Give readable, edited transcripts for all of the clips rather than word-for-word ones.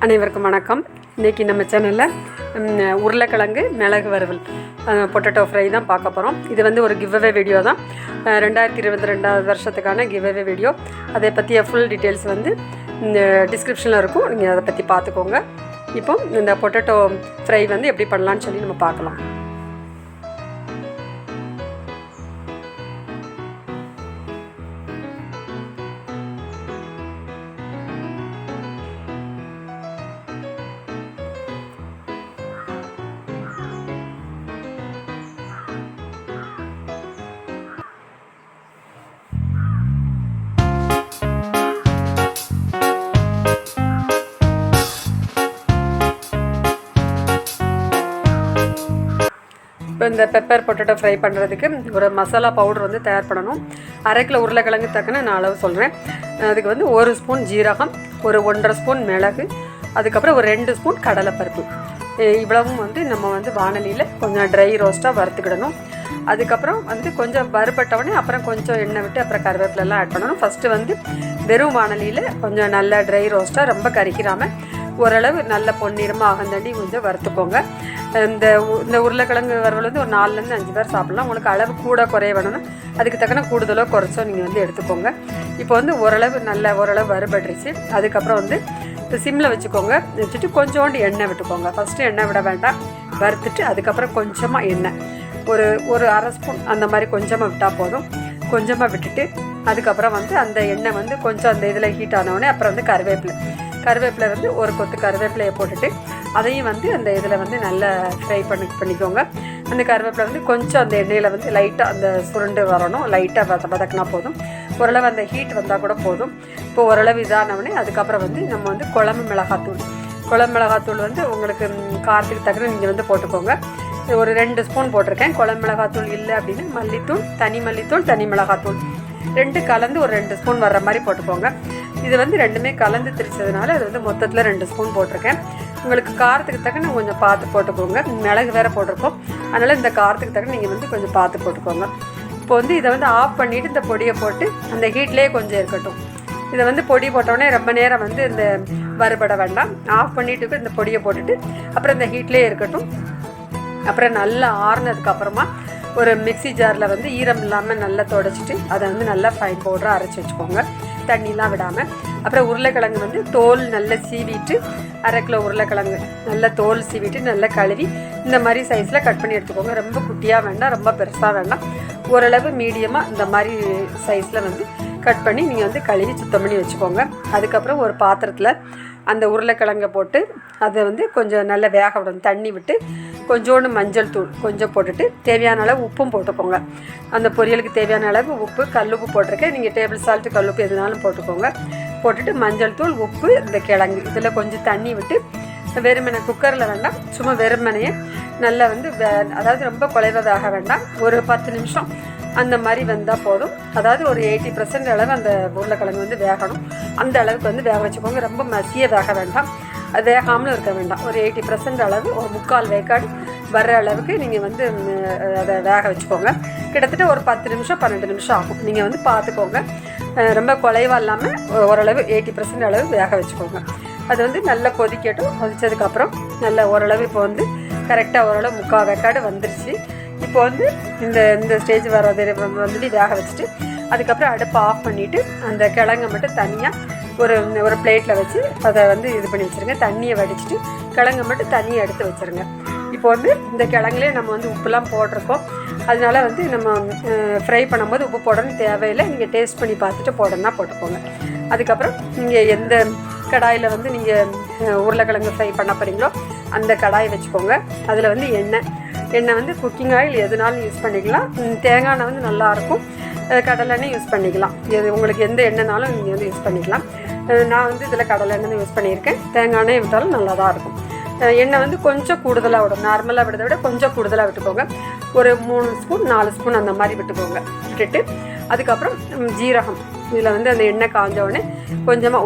அனைவருக்கும் வணக்கம். இன்றைக்கி நம்ம சேனலில் உருளைக்கிழங்கு மிளகு வறுவல் பொட்டேட்டோ ஃப்ரை தான் பார்க்க போகிறோம். இது வந்து ஒரு கிவ்அவே வீடியோ தான். 2022 வருஷத்துக்கான கிவ்அவே வீடியோ. அதை பற்றிய ஃபுல் டீட்டெயில்ஸ் வந்து இந்த டிஸ்கிரிப்ஷனில் இருக்கும். நீங்கள் அதை பற்றி பார்த்துக்கோங்க. இப்போ இந்த பொட்டேட்டோ ஃப்ரை வந்து எப்படி பண்ணலான்னு சொல்லி நம்ம பார்க்கலாம். இப்போ இந்த பெப்பர் பொட்டேட்டோ ஃப்ரை பண்ணுறதுக்கு ஒரு மசாலா பவுடர் வந்து தயார் பண்ணணும். 1/2 கிலோ உருளைக்கிழங்கு தக்கன நான் அளவு சொல்கிறேன். அதுக்கு வந்து 1 ஸ்பூன் ஜீரகம், ஒரு 1.5 ஸ்பூன் மிளகு, அதுக்கப்புறம் ஒரு 2 ஸ்பூன் கடலைப்பருப்பு. இவ்வளவும் வந்து நம்ம வந்து வானலியில் கொஞ்சம் ட்ரை ரோஸ்ட்டாக வறுத்துக்கிடணும். அதுக்கப்புறம் வந்து கொஞ்சம் வறுபட்டவுடனே அப்புறம் கொஞ்சம் எண்ணெய் விட்டு அப்புறம் கருவேப்பிலெல்லாம் ஆட் பண்ணணும். ஃபஸ்ட்டு வந்து வெறும் வானலியில் கொஞ்சம் நல்லா ட்ரை ரோஸ்ட்டாக ரொம்ப கரிக்கிறாமல் ஓரளவு நல்ல பொன்னிறமாக ஆகந்தாண்டி கொஞ்சம் வறுத்துக்கோங்க. இந்த உருளைக்கிழங்கு வறுவல் வந்து ஒரு 4லேருந்து 5 பேர் சாப்பிட்லாம். உங்களுக்கு அளவு கூட குறைய வேணும்னா அதுக்கு தக்கன கூடுதலோ குறைச்சோ நீங்கள் வந்து எடுத்துக்கோங்க. இப்போ வந்து ஓரளவு வறுபட்டுருச்சு. அதுக்கப்புறம் வந்து சிம்மில் வச்சுக்கோங்க. வச்சுட்டு கொஞ்சோண்டு எண்ணெய் விட்டுக்கோங்க. ஃபஸ்ட்டு எண்ணெய் விட வேண்டாம், வறுத்துட்டு அதுக்கப்புறம் கொஞ்சமாக எண்ணெய் ஒரு 1/2 ஸ்பூன் அந்த மாதிரி கொஞ்சமாக விட்டால் போதும். கொஞ்சமாக விட்டுட்டு அதுக்கப்புறம் வந்து அந்த எண்ணெய் வந்து கொஞ்சம் அந்த இதில் ஹீட் ஆனவுடனே அப்புறம் வந்து கருவேப்பிலை வந்து ஒரு கொத்து கருவேப்பிலையை போட்டுட்டு அதையும் வந்து அந்த இதில் வந்து நல்லா ஃப்ரை பண்ணிக்கோங்க. அந்த கருவேப்பிலை வந்து கொஞ்சம் அந்த எண்ணெயில் வந்து லைட்டாக அந்த சுருண்டு வரணும். லைட்டாக வதக்கினா போதும். ஓரளவு அந்த ஹீட் வந்தால் கூட போதும். இப்போ ஓரளவு இதானவுடனே அதுக்கப்புறம் வந்து நம்ம வந்து குழம்பு மிளகாத்தூள் வந்து உங்களுக்கு காரத்துக்கு தக்கன நீங்கள் வந்து போட்டுக்கோங்க. ஒரு 2 ஸ்பூன் போட்டிருக்கேன். குழம்பு மிளகாத்தூள் இல்லை அப்படின்னா தனி மிளகாத்தூள் 2 கலந்து ஒரு 2 ஸ்பூன் வர்ற மாதிரி போட்டுக்கோங்க. இது வந்து ரெண்டுமே கலந்து திரிச்சதுனால அது வந்து மொத்தத்தில் 2 ஸ்பூன் போட்டிருக்கேன். உங்களுக்கு காரத்துக்கு தக்கன கொஞ்சம் பார்த்து போட்டுக்கோங்க. மிளகு வேறு போட்டிருக்கோம், அதனால் இந்த காரத்துக்கு தக்கன நீங்கள் வந்து கொஞ்சம் பார்த்து போட்டுக்கோங்க. இப்போ வந்து இதை வந்து ஆஃப் பண்ணிவிட்டு இந்த பொடியை போட்டு அந்த ஹீட்லேயே கொஞ்சம் இருக்கட்டும். இதை வந்து பொடி போட்டோடனே ரொம்ப நேரம் வந்து இந்த வறுபட வேண்டாம். ஆஃப் பண்ணிவிட்டு இந்த பொடியை போட்டுட்டு அப்புறம் இந்த ஹீட்லேயே இருக்கட்டும். அப்புறம் நல்லா ஆறுனதுக்கப்புறமா ஒரு மிக்ஸி ஜாரில் வந்து ஈரம் இல்லாமல் நல்லா துடைச்சிட்டு அதை வந்து நல்லா ஃபைன் பவுடராக அரைச்சி வச்சுக்கோங்க, தண்ணிலாம் விடாமல். அப்புறம் உருளைக்கிழங்கு வந்து தோல் நல்லா சீவிட்டு 1/2 கிலோ உருளைக்கிழங்கு நல்லா தோல் சீவிட்டு நல்லா கழுவி இந்த மாதிரி சைஸில் கட் பண்ணி எடுத்துக்கோங்க. ரொம்ப குட்டியாக வேண்டாம், ரொம்ப பெருசாக வேண்டாம். ஓரளவு மீடியமாக இந்த மாதிரி சைஸில் வந்து கட் பண்ணி நீங்கள் வந்து கழுவி சுத்தம் பண்ணி வச்சுக்கோங்க. அதுக்கப்புறம் ஒரு பாத்திரத்தில் அந்த உருளைக்கிழங்கை போட்டு அதை வந்து கொஞ்சம் நல்லா வேக விடணும். தண்ணி விட்டு கொஞ்சோண்டு மஞ்சள் தூள் கொஞ்சம் போட்டுட்டு தேவையான அளவு உப்பும் போட்டுக்கோங்க. அந்த பொரியலுக்கு தேவையான அளவு உப்பு, கல்லுப்பு போட்டிருக்கேன். நீங்கள் டேபிள் சால்ட்டு கல்லுப்பு எதுனாலும் போட்டுக்கோங்க. போட்டுட்டு மஞ்சள் தூள், உப்பு, இந்த கிழங்கு இதில் கொஞ்சம் தண்ணி விட்டு வெறுமனை குக்கரில் வேண்டாம், சும்மா வெறுமனையே நல்லா வந்து அதாவது ரொம்ப குலைவதாக வேண்டாம், ஒரு 10 நிமிஷம் அந்த மாதிரி வெந்தால் போதும். அதாவது ஒரு 80% அளவு அந்த உருளைக்கிழங்கு வந்து வேகணும். அந்த அளவுக்கு வந்து வேக வச்சுக்கோங்க. ரொம்ப மசிய வேக வேண்டாம், அது வேகாமலும் இருக்க வேண்டாம். ஒரு 80% அளவு, ஒரு 3/4 வேக்காடு வர்ற அளவுக்கு நீங்கள் வந்து அதை வேக வச்சுக்கோங்க. கிட்டத்தட்ட ஒரு 10 நிமிஷம் 12 நிமிஷம் ஆகும். நீங்கள் வந்து பார்த்துக்கோங்க. ரொம்ப குலைவாக இல்லாமல் ஓரளவு 80% அளவு வேக வச்சுக்கோங்க. அது வந்து நல்லா கொதிக்கட்டும். கொதித்ததுக்கப்புறம் நல்லா ஓரளவு இப்போ வந்து கரெக்டாக ஓரளவு 3/4 வேக்காடு வந்துருச்சு. இப்போ வந்து இந்த ஸ்டேஜ் வந்துட்டு வேக வச்சுட்டு அதுக்கப்புறம் அடுப்பை ஆஃப் பண்ணிவிட்டு அந்த கிழங்கை மட்டும் தனியாக ஒரு பிளேட்டில் வச்சு அதை வந்து இது பண்ணி வச்சுருங்க. தண்ணியை வடிச்சிட்டு கிழங்கை மட்டும் தண்ணியை எடுத்து வச்சுருங்க. இப்போ வந்து இந்த கிழங்குலேயே நம்ம வந்து உப்புலாம் போட்டிருக்கோம். அதனால வந்து நம்ம ஃப்ரை பண்ணும்போது உப்பு போடணும்னு தேவையில்லை. நீங்கள் டேஸ்ட் பண்ணி பார்த்துட்டு போடணுன்னா போட்டுக்கோங்க. அதுக்கப்புறம் நீங்கள் எந்த கடாயில் வந்து நீங்கள் உருளைக்கிழங்கு ஃப்ரை பண்ண போகிறீங்களோ அந்த கடாயை வச்சுக்கோங்க. அதில் வந்து எண்ணெய் வந்து குக்கிங் ஆயில் எதுனாலும் யூஸ் பண்ணிக்கலாம். தேங்காய் எண்ணெய் வந்து நல்லாயிருக்கும், கடலெண்ணெய் யூஸ் பண்ணிக்கலாம். எது உங்களுக்கு எந்த எண்ணெய்னாலும் நீங்கள் வந்து யூஸ் பண்ணிக்கலாம். நான் வந்து இதில் கடலெண்ணெய் யூஸ் பண்ணியிருக்கேன். தேங்காய் எண்ணெய் விட்டாலும் நல்லா தான் இருக்கும். எண்ணெய் வந்து கொஞ்சம் கூடுதலாக விடும். நார்மலாக விடுறத விட கொஞ்சம் கூடுதலாக விட்டுக்கோங்க. ஒரு 3 ஸ்பூன் 4 ஸ்பூன் அந்த மாதிரி விட்டுக்கோங்க. விட்டுட்டு அதுக்கப்புறம் ஜீரகம், இதில் வந்து அந்த எண்ணெய் காஞ்சோடனே கொஞ்சமாக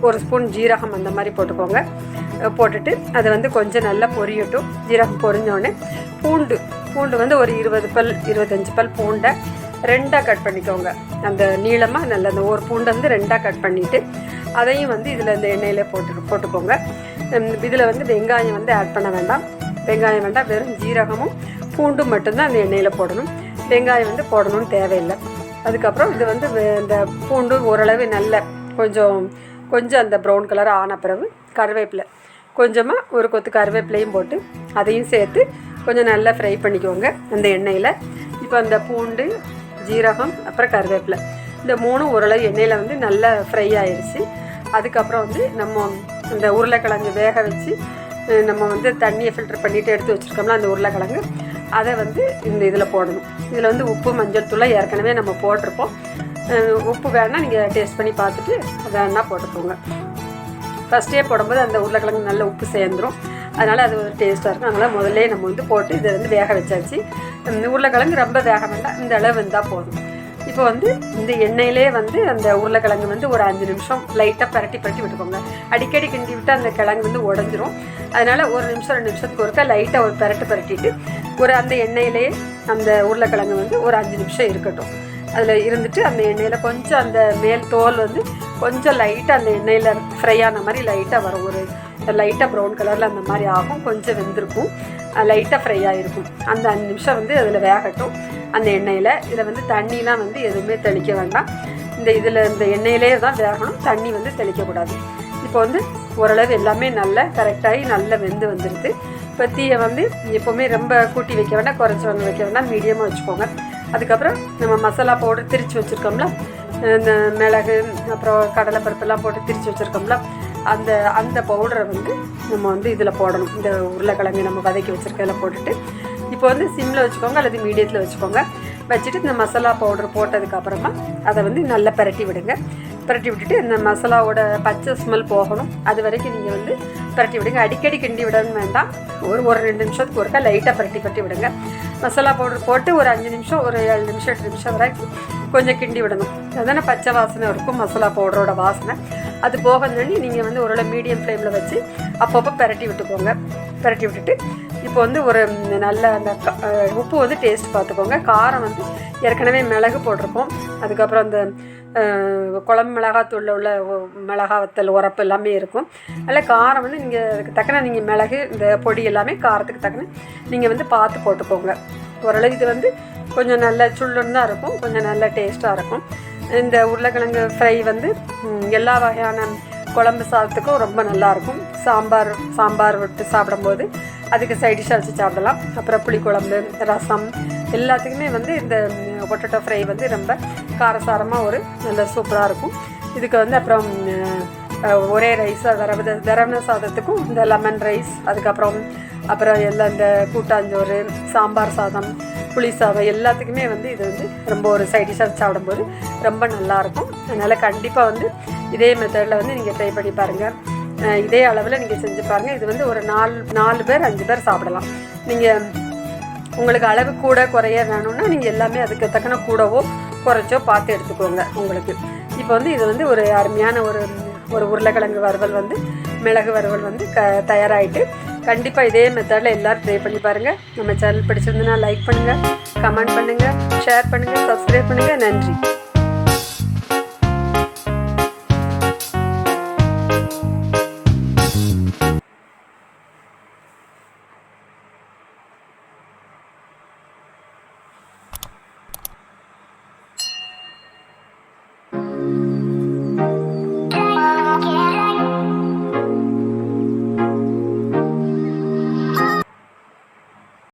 ஒரு ஸ்பூன் ஜீரகம் அந்த மாதிரி போட்டுக்கோங்க. போட்டுட்டு அதை வந்து கொஞ்சம் நல்லா பொரியட்டும். ஜீரகம் பொரிஞ்சோடனே பூண்டு வந்து ஒரு 25 பல் பூண்டை 2ஆக கட் பண்ணிக்கோங்க. அந்த நீளமாக நல்ல அந்த ஒரு பூண்டை வந்து 2ஆக கட் பண்ணிவிட்டு அதையும் வந்து இதில் இந்த எண்ணெயில் போட்டுக்கோங்க. இதில் வந்து வெங்காயம் வந்து ஆட் பண்ண வேண்டாம். வெங்காயம் வேண்டாம், வெறும் ஜீரகமும் பூண்டும் மட்டும்தான் அந்த எண்ணெயில் போடணும். வெங்காயம் வந்து போடணும்னு தேவையில்லை. அதுக்கப்புறம் இது வந்து இந்த பூண்டு ஓரளவு நல்ல கொஞ்சம் அந்த ப்ரௌன் கலர் ஆன பிறகு கருவேப்பிலை கொஞ்சமாக ஒரு கொத்து கருவேப்பிலையும் போட்டு அதையும் சேர்த்து கொஞ்சம் நல்லா ஃப்ரை பண்ணிக்கோங்க அந்த எண்ணெயில். இப்போ அந்த பூண்டு, ஜீரகம், அப்புறம் கருவேப்பிலை இந்த மூணும் ஓரளவு எண்ணெயில் வந்து நல்லா ஃப்ரை ஆயிடுச்சு. அதுக்கப்புறம் வந்து நம்ம இந்த உருளைக்கிழங்கு வேக வச்சு நம்ம வந்து தண்ணியை ஃபில்டர் பண்ணிவிட்டு எடுத்து வச்சுருக்கோம்னா அந்த உருளைக்கிழங்கு அதை வந்து இந்த இதில் போடணும். இதில் வந்து உப்பு, மஞ்சள் தூளை ஏற்கனவே நம்ம போட்டிருப்போம். உப்பு வேணால் நீங்கள் டேஸ்ட் பண்ணி பார்த்துட்டு வேணால் போட்டுக்கோங்க. ஃபஸ்ட்டே போடும்போது அந்த உருளைக்கிழங்கு நல்ல உப்பு சேர்ந்துடும். அதனால் அது ஒரு டேஸ்ட்டாக இருக்கும். அதனால் முதல்ல நம்ம வந்து போட்டு இதை வந்து வேக வச்சாச்சு. உருளைக்கிழங்கு ரொம்ப வேக வேண்டாம், இந்த அளவு இருந்தால் போதும். இப்போ வந்து இந்த எண்ணெயிலே வந்து அந்த உருளைக்கிழங்கு வந்து ஒரு 5 நிமிஷம் லைட்டாக பரட்டி விட்டுக்கோங்க. அடிக்கடி கிண்டி விட்டு அந்த கிழங்கு வந்து உடஞ்சிரும். அதனால் 1 நிமிஷம் 2 நிமிஷத்துக்கு ஒருக்கா லைட்டாக ஒரு பரட்டிட்டு அந்த எண்ணெயிலே அந்த உருளைக்கிழங்கு வந்து ஒரு 5 நிமிஷம் இருக்கட்டும். அதில் இருந்துட்டு அந்த எண்ணெயில் கொஞ்சம் அந்த மேல் தோல் வந்து கொஞ்சம் லைட்டாக அந்த எண்ணெயில் ஃப்ரை ஆன மாதிரி லைட்டாக வரும். ஒரு லைட்டாக ப்ரௌன் கலரில் அந்த மாதிரி ஆகும். கொஞ்சம் வெந்திருக்கும், லைட்டாக ஃப்ரை ஆகிருக்கும். அந்த 5 நிமிஷம் வந்து அதில் வேகட்டும் அந்த எண்ணெயில். இதில் வந்து தண்ணிலாம் வந்து எதுவுமே தெளிக்க வேண்டாம். இந்த எண்ணெயிலே தான் வேகணும், தண்ணி வந்து தெளிக்கக்கூடாது. இப்போ வந்து ஓரளவு எல்லாமே நல்லா கரெக்டாகி நல்லா வெந்து வந்துடுது. இப்போ தீயை வந்து எப்போவுமே ரொம்ப கூட்டி வைக்க வேண்டாம், குறைச்சி வைக்க வேண்டாம், மீடியமாக வச்சுக்கோங்க. அதுக்கப்புறம் நம்ம மசாலா பவுடர் திரித்து வச்சுருக்கோம்ல, இந்த மிளகு அப்புறம் கடலைப்பருப்பெல்லாம் போட்டு திரித்து வச்சுருக்கோம்ல, அந்த பவுடரை வந்து நம்ம வந்து இதில் போடணும். இந்த உருளைக்கிழங்கு நம்ம வதக்கி வச்சுருக்கதில் போட்டுட்டு இப்போ வந்து சிம்மில் வச்சுக்கோங்க அல்லது மீடியத்தில் வச்சுக்கோங்க. வச்சுட்டு இந்த மசாலா பவுடர் போட்டதுக்கப்புறமா அதை வந்து நல்லா பரட்டி விட்டுட்டு இந்த மசாலாவோட பச்சை ஸ்மெல் போகணும். அது வரைக்கும் நீங்கள் வந்து பரட்டி விடுங்க. அடிக்கடி கிண்டி விடணும் வேண்டாம். ஒரு 2 நிமிஷத்துக்கு ஒருக்கா லைட்டாக பரட்டி விடுங்க. மசாலா பவுடர் போட்டு ஒரு 5 நிமிஷம், ஒரு 7 நிமிஷம் 8 நிமிஷம் வரைக்கும் கொஞ்சம் கிண்டி விடணும். அதுதானே பச்சை வாசனை இருக்கும், மசாலா பவுடரோட வாசனை. அது போகணுன்னு நீங்கள் வந்து ஓரளவு மீடியம் ஃப்ளேமில் வச்சு அப்பப்போ பரட்டி விட்டுட்டு இப்போ வந்து ஒரு நல்ல அந்த உப்பு வந்து டேஸ்ட் பார்த்துக்கோங்க. காரம் வந்து ஏற்கனவே மிளகு போட்டிருப்போம். அதுக்கப்புறம் அந்த குழம்பு மிளகாத்தூளில் உள்ள மிளகா வத்தல் உரப்பு எல்லாமே இருக்கும். அதில் காரம் வந்து நீங்கள் அதுக்கு தக்கன நீங்கள் மிளகு இந்த பொடி எல்லாமே காரத்துக்கு தக்கன நீங்கள் வந்து பார்த்து போட்டுக்கோங்க. ஓரளவு இது வந்து கொஞ்சம் நல்ல சுள்ளுன்னு தான் இருக்கும், கொஞ்சம் நல்ல டேஸ்ட்டாக இருக்கும். இந்த உருளைக்கிழங்கு ஃப்ரை வந்து எல்லா வகையான குழம்பு சாதத்துக்கும் ரொம்ப நல்லாயிருக்கும். சாம்பார் விட்டு சாப்பிடும்போது அதுக்கு சைடிஷாக வச்சு சாப்பிடலாம். அப்புறம் புளிக்குழம்பு, ரசம் எல்லாத்துக்குமே வந்து இந்த பொட்டேட்டோ ஃப்ரை வந்து ரொம்ப காரசாரமாக ஒரு நல்ல சூப்பராக இருக்கும். இதுக்கு வந்து அப்புறம் ஒரே ரைஸாக விரவன சாதத்துக்கும் இந்த லெமன் ரைஸ், அப்புறம் எல்லாம் இந்த கூட்டாஞ்சோறு, சாம்பார் சாதம், புளி சாதம் எல்லாத்துக்குமே வந்து இது வந்து ரொம்ப ஒரு சைடிஷாக சாப்பிடும்போது ரொம்ப நல்லாயிருக்கும். அதனால் கண்டிப்பாக வந்து இதே மெத்தடில் வந்து நீங்கள் ட்ரை பண்ணி பாருங்கள். இதே அளவில் நீங்கள் செஞ்சு பாருங்கள். இது வந்து ஒரு 4 பேர் 5 பேர் சாப்பிடலாம். நீங்கள் உங்களுக்கு அளவு கூட குறைய வேணும்னா நீங்கள் எல்லாமே அதுக்கு தக்கன கூடவோ குறைச்சோ பார்த்து எடுத்துக்கோங்க உங்களுக்கு. இப்போ வந்து இது வந்து ஒரு அருமையான ஒரு உருளைக்கிழங்கு வறுவல் வந்து மிளகு வறுவல் வந்து தயாராகிட்டு. கண்டிப்பாக இதே மெத்தடில் எல்லோரும் ட்ரை பண்ணி பாருங்கள். நம்ம சேனல் பிடிச்சிருந்துன்னா லைக் பண்ணுங்கள், கமெண்ட் பண்ணுங்கள், ஷேர் பண்ணுங்கள், சப்ஸ்கிரைப் பண்ணுங்கள். நன்றி.